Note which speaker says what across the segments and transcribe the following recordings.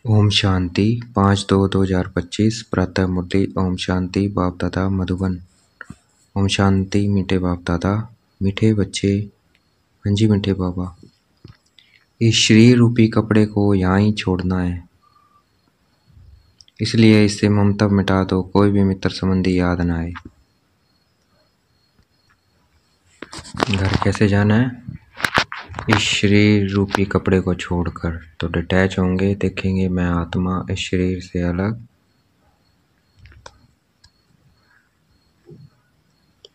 Speaker 1: ओम शांति 5/2/2025 प्रातः मुरली। ओम शांति बाप दादा मधुबन। ओम शांति मीठे बाप दादा, मीठे बच्चे। हाँ जी मीठे बाबा, इस शरीर रूपी कपड़े को यहाँ ही छोड़ना है, इसलिए इससे ममता मिटा दो, कोई भी मित्र संबंधी याद ना आए। घर कैसे जाना है? इस शरीर रूपी कपड़े को छोड़कर तो डिटैच होंगे, देखेंगे मैं आत्मा इस शरीर से अलग,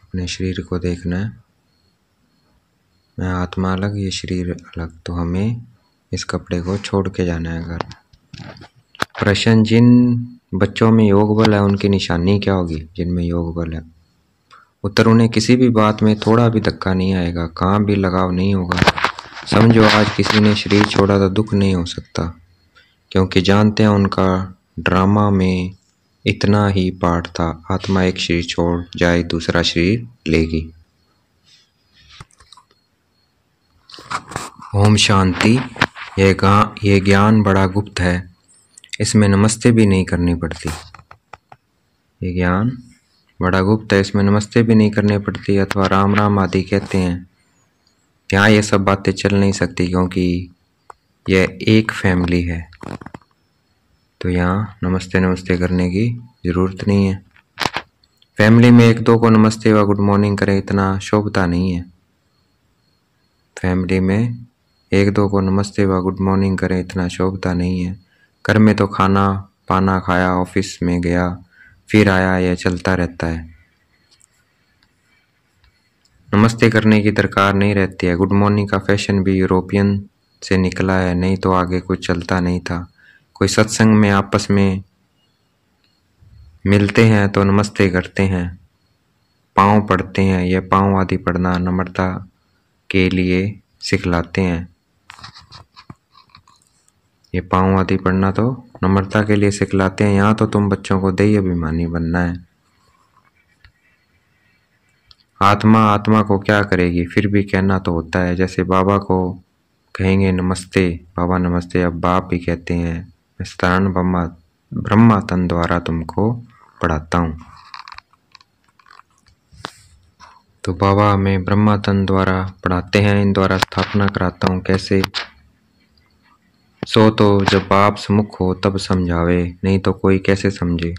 Speaker 1: अपने शरीर को देखना है। मैं आत्मा अलग, ये शरीर अलग, तो हमें इस कपड़े को छोड़ के जाना है घर। प्रश्न, जिन बच्चों में योग बल है उनकी निशानी क्या होगी? जिनमें योग बल है। उत्तर, उन्हें किसी भी बात में थोड़ा भी धक्का नहीं आएगा, कहाँ भी लगाव नहीं होगा। समझो आज किसी ने शरीर छोड़ा तो दुख नहीं हो सकता, क्योंकि जानते हैं उनका ड्रामा में इतना ही पार्ट था। आत्मा एक शरीर छोड़ जाए दूसरा शरीर लेगी। ओम शांति। ये ज्ञान बड़ा गुप्त है, इसमें नमस्ते भी नहीं करनी पड़ती। ये ज्ञान बड़ा गुप्त है, इसमें नमस्ते भी नहीं करनी पड़ती, अथवा राम राम आदि कहते हैं। यहाँ ये सब बातें चल नहीं सकती, क्योंकि यह एक फैमिली है, तो यहाँ नमस्ते नमस्ते करने की ज़रूरत नहीं है। फैमिली में एक दो को नमस्ते व गुड मॉर्निंग करें, इतना शोभता नहीं है। फैमिली में एक दो को नमस्ते व गुड मॉर्निंग करें, इतना शोभता नहीं है। घर में तो खाना पाना खाया, ऑफिस में गया फिर आया, यह चलता रहता है। नमस्ते करने की दरकार नहीं रहती है। गुड मॉर्निंग का फैशन भी यूरोपियन से निकला है, नहीं तो आगे कुछ चलता नहीं था। कोई सत्संग में आपस में मिलते हैं तो नमस्ते करते हैं, पाँव पढ़ते हैं। यह पाँव आदि पढ़ना नम्रता के लिए सिखलाते हैं। ये पाँव आदि पढ़ना तो नम्रता के लिए सिखलाते हैं। यहाँ तो तुम बच्चों को दैय अभिमानी बनना है। आत्मा को क्या करेगी, फिर भी कहना तो होता है। जैसे बाबा को कहेंगे नमस्ते, बाबा नमस्ते, अब बाप भी कहते हैं मैं साधारण ब्रह्मा तन द्वारा तुमको पढ़ाता हूँ। तो बाबा हमें ब्रह्मा तन द्वारा पढ़ाते हैं, इन द्वारा स्थापना कराता हूँ। कैसे? सो तो जब बाप सम्मुख हो तब समझावे, नहीं तो कोई कैसे समझे।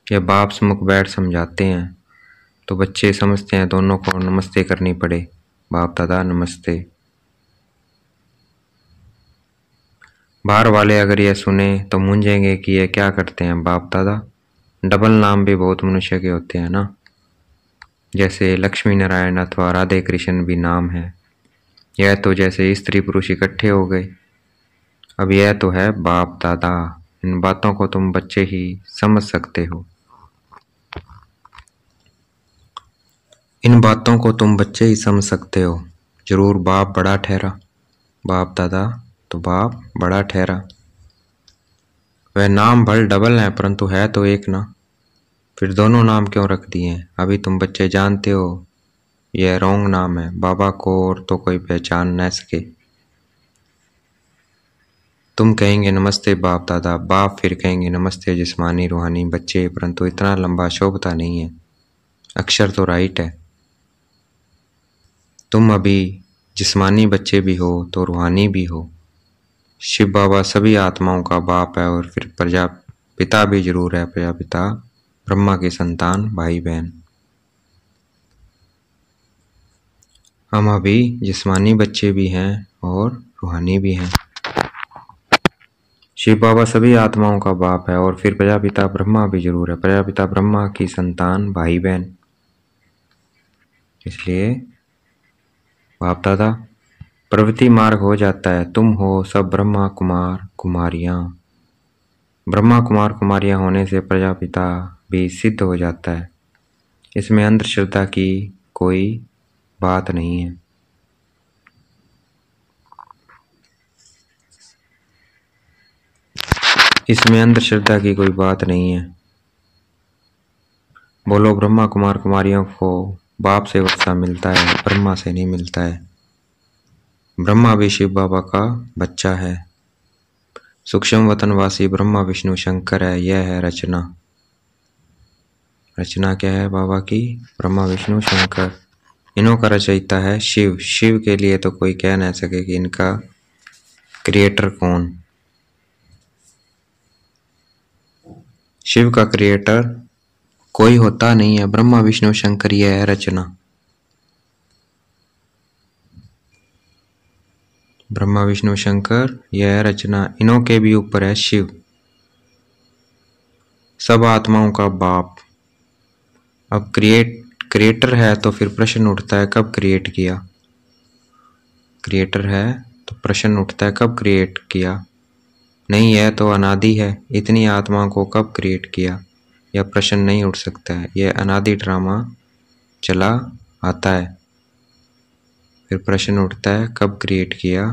Speaker 1: या बाप सम्मुख बैठ समझाते हैं तो बच्चे समझते हैं दोनों को नमस्ते करनी पड़े। बाप दादा नमस्ते। बाहर वाले अगर ये सुने तो मूंझेंगे कि ये क्या करते हैं बाप दादा। डबल नाम भी बहुत मनुष्य के होते हैं ना, जैसे लक्ष्मी नारायण अथवा राधे कृष्ण भी नाम है। यह तो जैसे स्त्री पुरुष इकट्ठे हो गए। अब यह तो है बाप दादा। इन बातों को तुम बच्चे ही समझ सकते हो। इन बातों को तुम बच्चे ही समझ सकते हो। जरूर बाप बड़ा ठहरा, बाप दादा तो बाप बड़ा ठहरा। वह नाम भल डबल है, परंतु है तो एक ना, फिर दोनों नाम क्यों रख दिए? अभी तुम बच्चे जानते हो यह रॉन्ग नाम है। बाबा को और तो कोई पहचान न सके। तुम कहेंगे नमस्ते बाप दादा, बाप फिर कहेंगे नमस्ते जिस्मानी रूहानी बच्चे, परंतु इतना लंबा शोभता नहीं है। अक्षर तो राइट है। तुम अभी जिस्मानी बच्चे भी हो तो रूहानी भी हो। शिव बाबा सभी आत्माओं का बाप है, और फिर प्रजापिता भी जरूर है। प्रजापिता ब्रह्मा की संतान भाई बहन। हम अभी जिस्मानी बच्चे भी हैं और रूहानी भी हैं। शिव बाबा सभी आत्माओं का बाप है, और फिर प्रजापिता ब्रह्मा भी जरूर है। प्रजापिता ब्रह्मा की संतान भाई बहन। इसलिए बाप दादा प्रवृत्ति मार्ग हो जाता है। तुम हो सब ब्रह्मा कुमार कुमारियाँ। ब्रह्मा कुमार कुमारियाँ होने से प्रजापिता भी सिद्ध हो जाता है। इसमें अंधश्रद्धा की कोई बात नहीं है। इसमें अंधश्रद्धा की कोई बात नहीं है। बोलो ब्रह्मा कुमार कुमारियों को बाप से वर्षा मिलता है, ब्रह्मा से नहीं मिलता है। ब्रह्मा भी शिव बाबा का बच्चा है, सूक्ष्म वतनवासी ब्रह्मा विष्णु शंकर है, यह है रचना। रचना क्या है बाबा की? ब्रह्मा विष्णु शंकर। इन्हों का रचयिता है शिव। शिव के लिए तो कोई कह नहीं सके कि इनका क्रिएटर कौन। शिव का क्रिएटर कोई होता नहीं है। ब्रह्मा विष्णु शंकर, यह है रचना। ब्रह्मा विष्णु शंकर, यह है रचना। इन्हों के भी ऊपर है शिव, सब आत्माओं का बाप। अब क्रिएटर है तो फिर प्रश्न उठता है कब क्रिएट किया। क्रिएटर है तो प्रश्न उठता है कब क्रिएट किया। नहीं है तो अनादि है, इतनी आत्माओं को कब क्रिएट किया, यह प्रश्न नहीं उठ सकता है। यह अनादि ड्रामा चला आता है। फिर प्रश्न उठता है कब क्रिएट किया।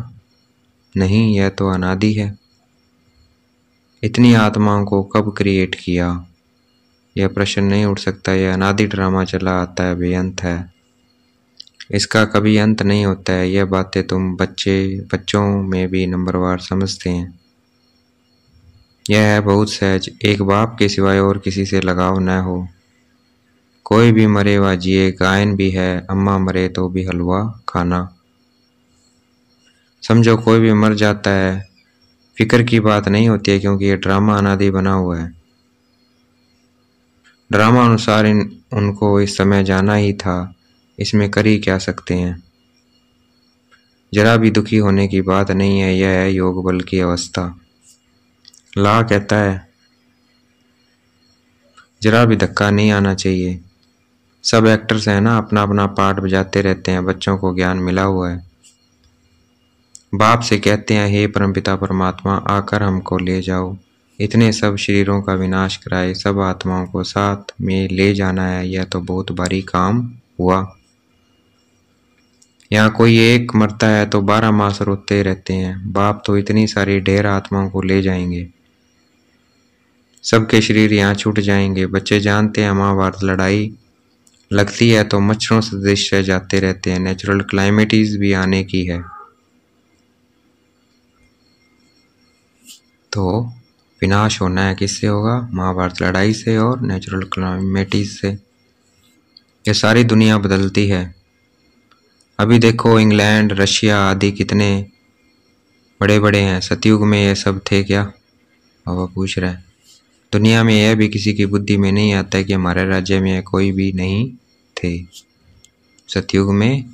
Speaker 1: नहीं, यह तो अनादि है, इतनी आत्माओं को कब क्रिएट किया, यह प्रश्न नहीं उठ सकता। यह अनादि ड्रामा चला आता है, बेअंत है, इसका कभी अंत नहीं होता है। यह बातें तुम बच्चों में भी नंबरवार समझते हैं। यह है बहुत सहज, एक बाप के सिवाय और किसी से लगाव न हो। कोई भी मरे व जिए, गायन भी है, अम्मा मरे तो भी हलवा खाना। समझो कोई भी मर जाता है, फिक्र की बात नहीं होती है, क्योंकि यह ड्रामा अनादि बना हुआ है। ड्रामा अनुसार उनको इस समय जाना ही था, इसमें कर ही क्या सकते हैं। जरा भी दुखी होने की बात नहीं है, यह है योग बल की अवस्था। ला कहता है जरा भी धक्का नहीं आना चाहिए। सब एक्टर्स हैं ना, अपना अपना पार्ट बजाते रहते हैं, बच्चों को ज्ञान मिला हुआ है। बाप से कहते हैं हे परमपिता परमात्मा, आकर हमको ले जाओ, इतने सब शरीरों का विनाश कराए, सब आत्माओं को साथ में ले जाना है। यह तो बहुत भारी काम हुआ। यहाँ कोई एक मरता है तो 12 मास रोते रहते हैं। बाप तो इतनी सारी ढेर आत्माओं को ले जाएंगे, सबके शरीर यहाँ छूट जाएंगे। बच्चे जानते हैं महाभारत लड़ाई लगती है तो मच्छरों से दृश्य जाते रहते हैं। नेचुरल क्लाइमेटीज भी आने की है, तो विनाश होना है। किससे होगा? महाभारत लड़ाई से और नेचुरल क्लाइमेटीज से। ये सारी दुनिया बदलती है। अभी देखो इंग्लैंड, रशिया आदि कितने बड़े बड़े हैं। सतयुग में ये सब थे क्या? बाबा पूछ रहे हैं। दुनिया में यह भी किसी की बुद्धि में नहीं आता है कि हमारे राज्य में कोई भी नहीं थे। सतयुग में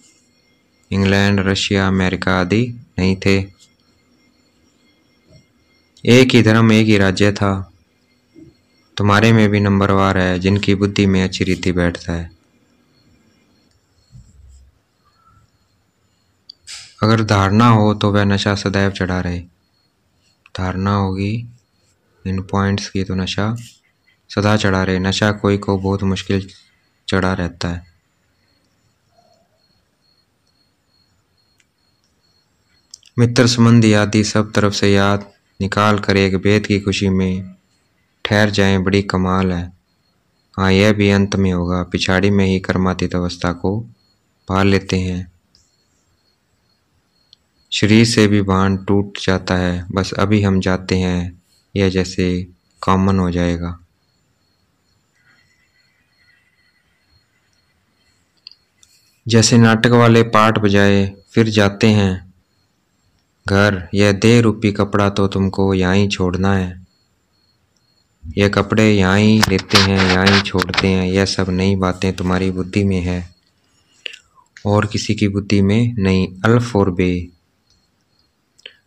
Speaker 1: इंग्लैंड, रशिया, अमेरिका आदि नहीं थे। एक ही धर्म, एक ही राज्य था। तुम्हारे में भी नंबरवार है जिनकी बुद्धि में अच्छी रीति बैठता है। अगर धारणा हो तो वह नशा सदैव चढ़ा रहे। धारणा होगी इन पॉइंट्स की तो नशा सदा चढ़ा रहे। नशा कोई को बहुत मुश्किल चढ़ा रहता है। मित्र संबंधी आदि सब तरफ से याद निकाल कर एक भेद की खुशी में ठहर जाएं, बड़ी कमाल है। हाँ, यह भी अंत में होगा, पिछाड़ी में ही कर्मातीत अवस्था को पा लेते हैं। शरीर से भी भान टूट जाता है, बस अभी हम जाते हैं, यह जैसे कॉमन हो जाएगा। जैसे नाटक वाले पार्ट बजाए फिर जाते हैं घर। यह देह रूपी कपड़ा तो तुमको यहाँ ही छोड़ना है। यह कपड़े यहाँ ही लेते हैं, यहाँ ही छोड़ते हैं। यह सब नई बातें तुम्हारी बुद्धि में है और किसी की बुद्धि में नहीं। अल्फ और बे।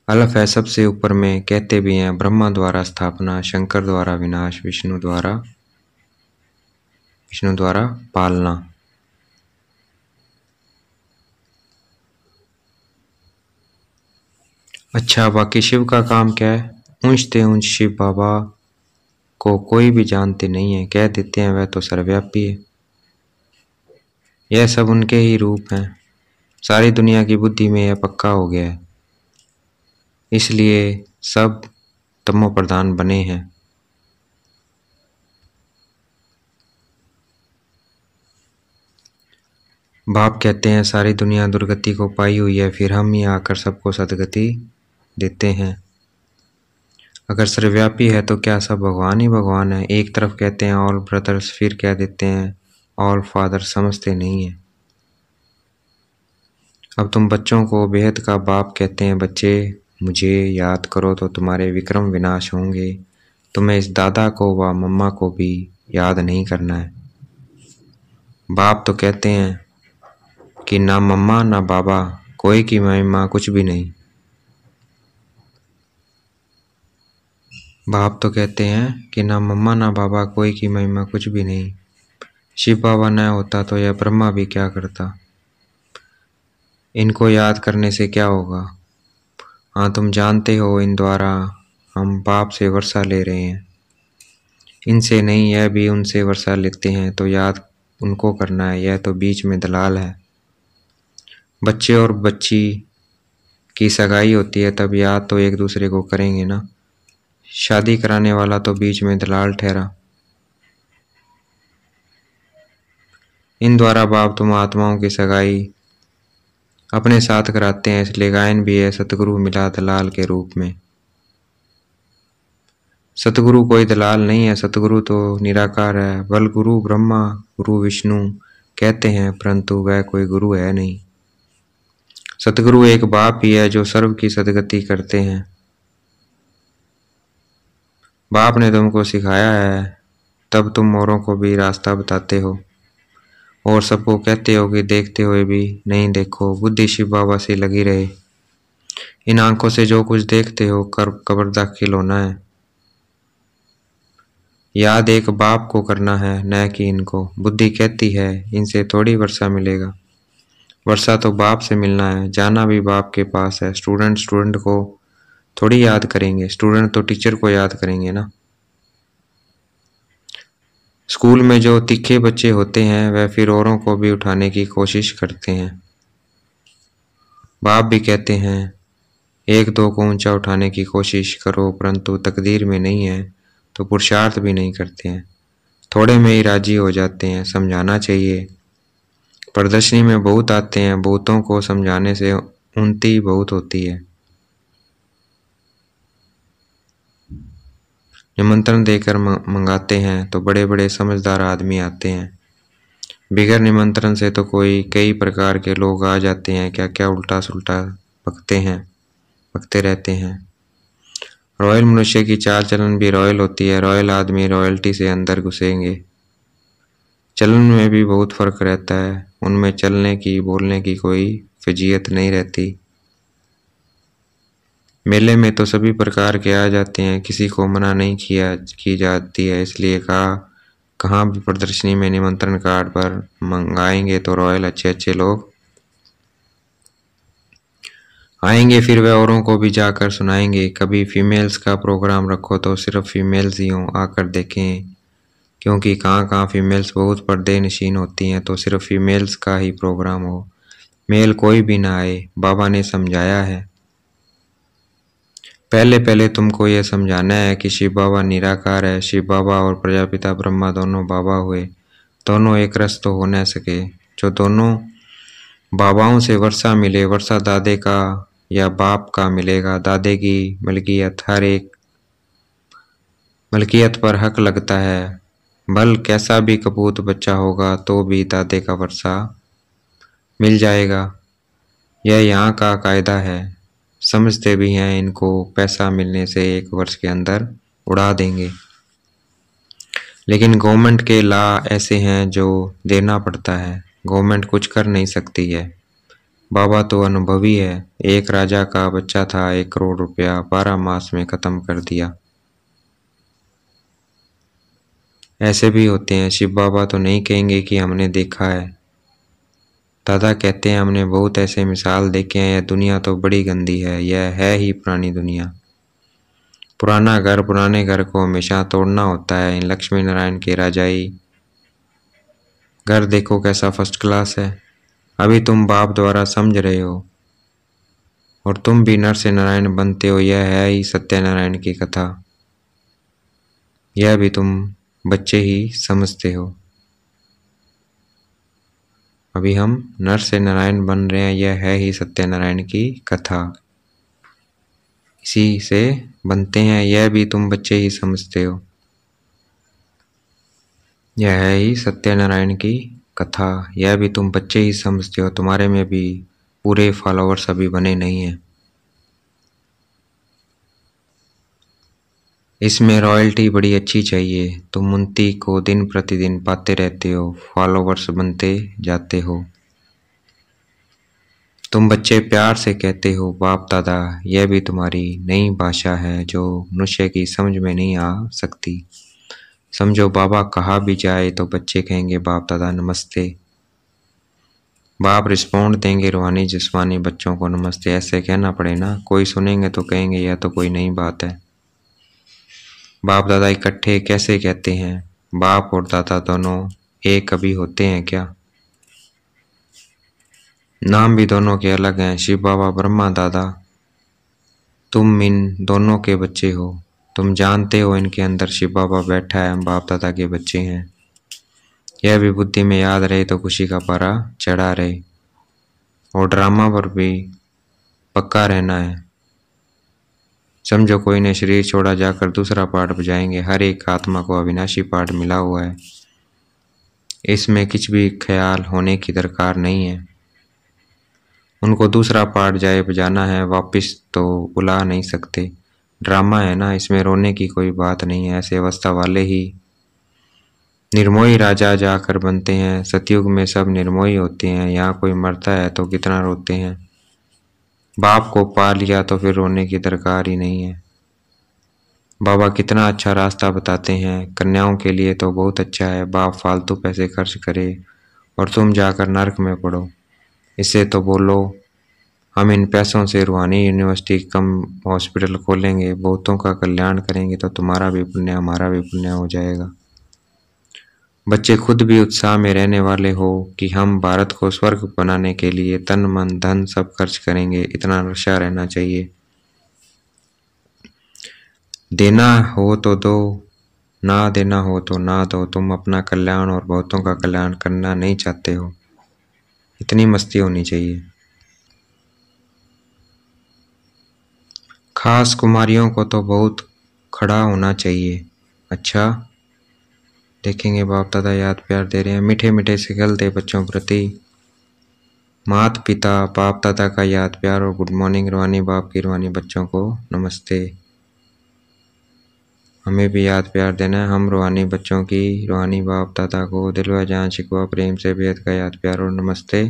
Speaker 1: अल्फ है सबसे ऊपर में, कहते भी हैं ब्रह्मा द्वारा स्थापना, शंकर द्वारा विनाश, विष्णु द्वारा पालना। अच्छा, बाकी शिव का काम क्या है? ऊंचते ऊंच शिव बाबा को कोई भी जानते नहीं है, कह देते हैं वह तो सर्वव्यापी है। यह सब उनके ही रूप हैं। सारी दुनिया की बुद्धि में यह पक्का हो गया है, इसलिए सब तमो प्रधान बने हैं। बाप कहते हैं सारी दुनिया दुर्गति को पाई हुई है, फिर हम ही आकर सबको सदगति देते हैं। अगर सर्वव्यापी है तो क्या सब भगवान ही भगवान है? एक तरफ कहते हैं ऑल ब्रदर्स, फिर कह देते हैं ऑल फादर, समझते नहीं है। अब तुम बच्चों को बेहद का बाप कहते हैं, बच्चे मुझे याद करो तो तुम्हारे विक्रम विनाश होंगे। तुम्हें इस दादा को व मम्मा को भी याद नहीं करना है। बाप तो कहते हैं कि ना मम्मा ना बाबा, कोई की महिमा कुछ भी नहीं। बाप तो कहते हैं कि ना मम्मा ना बाबा, कोई की महिमा कुछ भी नहीं। शिव बाबा न होता तो यह ब्रह्मा भी क्या करता। इनको याद करने से क्या होगा? हाँ, तुम जानते हो इन द्वारा हम बाप से वर्षा ले रहे हैं। इनसे नहीं, यह भी उनसे वर्षा लेते हैं, तो याद उनको करना है। यह तो बीच में दलाल है। बच्चे और बच्ची की सगाई होती है तब याद तो एक दूसरे को करेंगे ना। शादी कराने वाला तो बीच में दलाल ठहरा। इन द्वारा बाप तुम आत्माओं की सगाई अपने साथ कराते हैं, इसलिए गायन भी है सतगुरु मिला दलाल के रूप में। सतगुरु कोई दलाल नहीं है, सतगुरु तो निराकार है। बल गुरु ब्रह्मा गुरु विष्णु कहते हैं, परंतु वह कोई गुरु है नहीं। सतगुरु एक बाप ही है जो सर्व की सदगति करते हैं। बाप ने तुमको सिखाया है, तब तुम औरों को भी रास्ता बताते हो और सबको कहते हो कि देखते हुए भी नहीं देखो। बुद्धि शिव बाबा से लगी रहे। इन आंखों से जो कुछ देखते हो कब्र दाखिल होना है। याद एक बाप को करना है, न कि इनको। बुद्धि कहती है इनसे थोड़ी वर्षा मिलेगा। वर्षा तो बाप से मिलना है, जाना भी बाप के पास है। स्टूडेंट को थोड़ी याद करेंगे, स्टूडेंट तो टीचर को याद करेंगे ना। स्कूल में जो तीखे बच्चे होते हैं वह फिर औरों को भी उठाने की कोशिश करते हैं। बाप भी कहते हैं एक दो को ऊंचा उठाने की कोशिश करो, परंतु तकदीर में नहीं है तो पुरुषार्थ भी नहीं करते हैं। थोड़े में ही राजी हो जाते हैं। समझाना चाहिए। प्रदर्शनी में बहुत आते हैं, बहुतों को समझाने से उन्नति बहुत होती है। निमंत्रण देकर मंगाते हैं तो बड़े बड़े समझदार आदमी आते हैं। बिगर निमंत्रण से तो कई प्रकार के लोग आ जाते हैं, क्या क्या उल्टा सुल्टा बकते रहते हैं। रॉयल मनुष्य की चाल चलन भी रॉयल होती है। रॉयल आदमी रॉयल्टी से अंदर घुसेंगे। चलन में भी बहुत फर्क रहता है। उनमें चलने की बोलने की कोई फजीयत नहीं रहती। मेले में तो सभी प्रकार के आ जाते हैं, किसी को मना नहीं की जाती है। इसलिए कहाँ भी प्रदर्शनी में निमंत्रण कार्ड पर मंगाएंगे तो रॉयल अच्छे अच्छे लोग आएंगे, फिर वे औरों को भी जाकर सुनाएंगे। कभी फीमेल्स का प्रोग्राम रखो तो सिर्फ फीमेल्स ही हों, आकर देखें, क्योंकि कहाँ कहाँ फीमेल्स बहुत पर्दे नशीन होती हैं, तो सिर्फ फीमेल्स का ही प्रोग्राम हो, मेल कोई भी ना आए। बाबा ने समझाया है। पहले पहले तुमको यह समझाना है कि शिव बाबा निराकार है। शिव बाबा और प्रजापिता ब्रह्मा दोनों बाबा हुए, दोनों एक रस तो हो न सके। जो दोनों बाबाओं से वर्षा मिले, वर्षा दादे का या बाप का मिलेगा। दादे की मलकियत हर एक मलकियत पर हक लगता है। भल कैसा भी कपूत बच्चा होगा तो भी दादे का वर्षा मिल जाएगा। यह यहाँ का कायदा है। समझते भी हैं इनको, पैसा मिलने से 1 वर्ष के अंदर उड़ा देंगे। लेकिन गवर्नमेंट के लॉ ऐसे हैं जो देना पड़ता है। गवर्नमेंट कुछ कर नहीं सकती है। बाबा तो अनुभवी है। एक राजा का बच्चा था, 1 करोड़ रुपया 12 मास में खत्म कर दिया। ऐसे भी होते हैं। शिव बाबा तो नहीं कहेंगे कि हमने देखा है। दादा कहते हैं हमने बहुत ऐसे मिसाल देखे हैं। यह दुनिया तो बड़ी गंदी है। यह है ही पुरानी दुनिया। पुराने घर को हमेशा तोड़ना होता है। इन लक्ष्मी नारायण के राजाई घर देखो कैसा फर्स्ट क्लास है। अभी तुम बाप द्वारा समझ रहे हो और तुम भी नर से नारायण बनते हो। यह है ही सत्यनारायण की कथा। यह भी तुम बच्चे ही समझते हो। अभी हम नर से नारायण बन रहे हैं। यह है ही सत्यनारायण की कथा। इसी से बनते हैं, यह भी तुम बच्चे ही समझते हो। यह है ही सत्यनारायण की कथा, यह भी तुम बच्चे ही समझते हो, तुम्हारे में भी पूरे फॉलोअर्स अभी बने नहीं हैं। इसमें रॉयल्टी बड़ी अच्छी चाहिए, तुम उन्नति को दिन प्रतिदिन पाते रहते हो, फॉलोवर्स बनते जाते हो। तुम बच्चे प्यार से कहते हो बाप दादा, यह भी तुम्हारी नई भाषा है जो मनुष्य की समझ में नहीं आ सकती। समझो बाबा कहा भी जाए तो बच्चे कहेंगे बाप दादा नमस्ते। बाप रिस्पॉन्ड देंगे रूहानी जिस्मानी बच्चों को नमस्ते, ऐसे कहना पड़े ना, कोई सुनेंगे तो कहेंगे यह तो कोई नई बात है। बाप दादा इकट्ठे कैसे कहते हैं, बाप और दादा दोनों एक कभी होते हैं क्या? नाम भी दोनों के अलग हैं, शिव बाबा ब्रह्मा दादा। तुम इन दोनों के बच्चे हो, तुम जानते हो इनके अंदर शिव बाबा बैठा है, हम बाप दादा के बच्चे हैं। यह भी बुद्धि में याद रहे तो खुशी का पारा चढ़ा रहे, और ड्रामा पर भी पक्का रहना है। समझो कोई ने शरीर छोड़ा, जाकर दूसरा पार्ट बजाएंगे, हर एक आत्मा को अविनाशी पार्ट मिला हुआ है, इसमें कुछ भी ख्याल होने की दरकार नहीं है। उनको दूसरा पार्ट जाए बजाना है, वापस तो बुला नहीं सकते। ड्रामा है ना, इसमें रोने की कोई बात नहीं है, ऐसे अवस्था वाले ही निर्मोही राजा जाकर बनते हैं। सतयुग में सब निर्मोही होते हैं, यहाँ कोई मरता है तो कितना रोते हैं। बाप को पा लिया तो फिर रोने की दरकार ही नहीं है। बाबा कितना अच्छा रास्ता बताते हैं, कन्याओं के लिए तो बहुत अच्छा है, बाप फालतू पैसे खर्च करे और तुम जाकर नर्क में पड़ो। इससे तो बोलो हम इन पैसों से रूहानी यूनिवर्सिटी कम हॉस्पिटल खोलेंगे, बहुतों का कल्याण करेंगे, तो तुम्हारा भी पुण्य हमारा भी पुण्य हो जाएगा। बच्चे खुद भी उत्साह में रहने वाले हो कि हम भारत को स्वर्ग बनाने के लिए तन मन धन सब खर्च करेंगे, इतना नशा रहना चाहिए। देना हो तो दो, ना देना हो तो ना दो, तुम अपना कल्याण और बहुतों का कल्याण करना नहीं चाहते हो, इतनी मस्ती होनी चाहिए। खास कुमारियों को तो बहुत खड़ा होना चाहिए। अच्छा देखेंगे, बाप दादा याद प्यार दे रहे हैं, मीठे मीठे से गलते बच्चों प्रति माता पिता बाप दादा का याद प्यार और गुड मॉर्निंग। रूहानी बाप की रूहानी बच्चों को नमस्ते। हमें भी याद प्यार देना है, हम रूहानी बच्चों की रूहानी बाप दादा को दिल व जान शिकवा प्रेम से बेहद का याद प्यार और नमस्ते।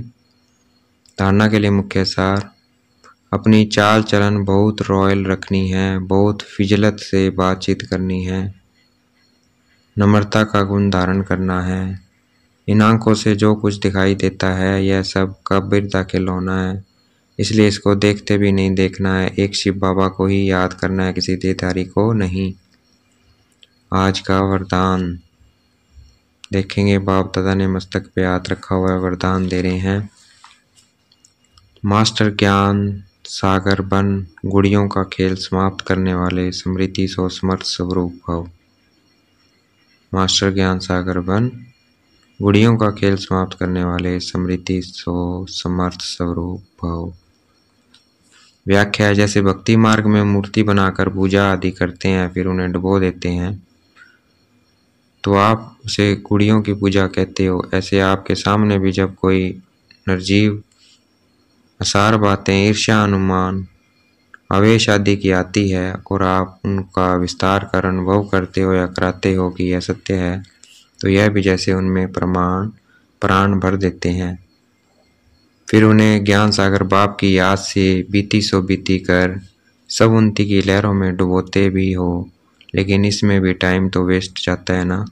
Speaker 1: धारणा के लिए मुख्य सार, अपनी चाल चलन बहुत रॉयल रखनी है, बहुत फिजलत से बातचीत करनी है, नम्रता का गुण धारण करना है। इन आंखों से जो कुछ दिखाई देता है यह सब कबीरता के खिलौना है, इसलिए इसको देखते भी नहीं देखना है। एक शिव बाबा को ही याद करना है, किसी देहधारी को नहीं। आज का वरदान देखेंगे, बाप दादा ने मस्तक पे हाथ रखा हुआ है, वरदान दे रहे हैं। मास्टर ज्ञान सागर बन, गुड़ियों का खेल समाप्त करने वाले, स्मृति सो समर्थ स्वरूप भव। मास्टर ज्ञान सागर बन, गुड़ियों का खेल समाप्त करने वाले, स्मृति सो समर्थ स्वरूप भव। व्याख्या, जैसे भक्ति मार्ग में मूर्ति बनाकर पूजा आदि करते हैं फिर उन्हें डुबो देते हैं तो आप उसे गुड़ियों की पूजा कहते हो, ऐसे आपके सामने भी जब कोई निर्जीव असार बातें ईर्ष्या अनुमान आवेश आदि की आती है और आप उनका विस्तार कर अनुभव करते हो या कराते हो कि यह सत्य है, तो यह भी जैसे उनमें प्राण भर देते हैं। फिर उन्हें ज्ञान सागर बाप की याद से बीती सो बीती कर सब उन्नति की लहरों में डुबोते भी हो, लेकिन इसमें भी टाइम तो वेस्ट जाता है ना।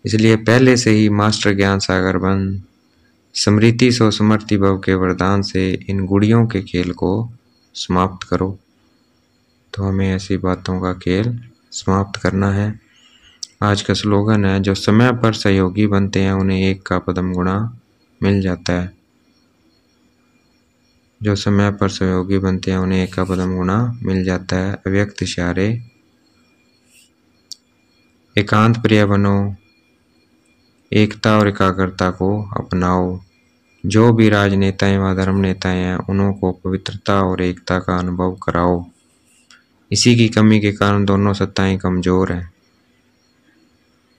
Speaker 1: इसलिए पहले से ही मास्टर ज्ञान सागर बन, स्मृति सो समर्थि भव के वरदान से इन गुड़ियों के खेल को समाप्त करो। तो हमें ऐसी बातों का खेल समाप्त करना है। आज का स्लोगन है, जो समय पर सहयोगी बनते हैं उन्हें एक का पदम गुणा मिल जाता है। जो समय पर सहयोगी बनते हैं उन्हें एक का पदम गुणा मिल जाता है। अव्यक्त इशारे, एकांत प्रिय बनो, एकता और एकाग्रता को अपनाओ। जो भी राजनेताएं व धर्म नेताएं हैं उन्हों को पवित्रता और एकता का अनुभव कराओ। इसी की कमी के कारण दोनों सत्ताएं कमजोर हैं।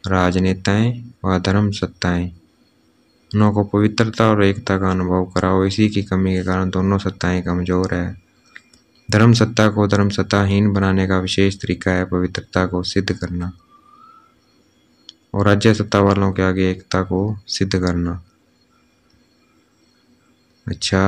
Speaker 1: राजनेताएं व धर्म सत्ताएं, दोनों को पवित्रता और एकता का अनुभव कराओ। इसी की कमी के कारण दोनों सत्ताएं कमजोर है। धर्म सत्ता को धर्म सत्ताहीन बनाने का विशेष तरीका है पवित्रता को सिद्ध करना और राज्य सत्ता वालों के आगे एकता को सिद्ध करना। अच्छा।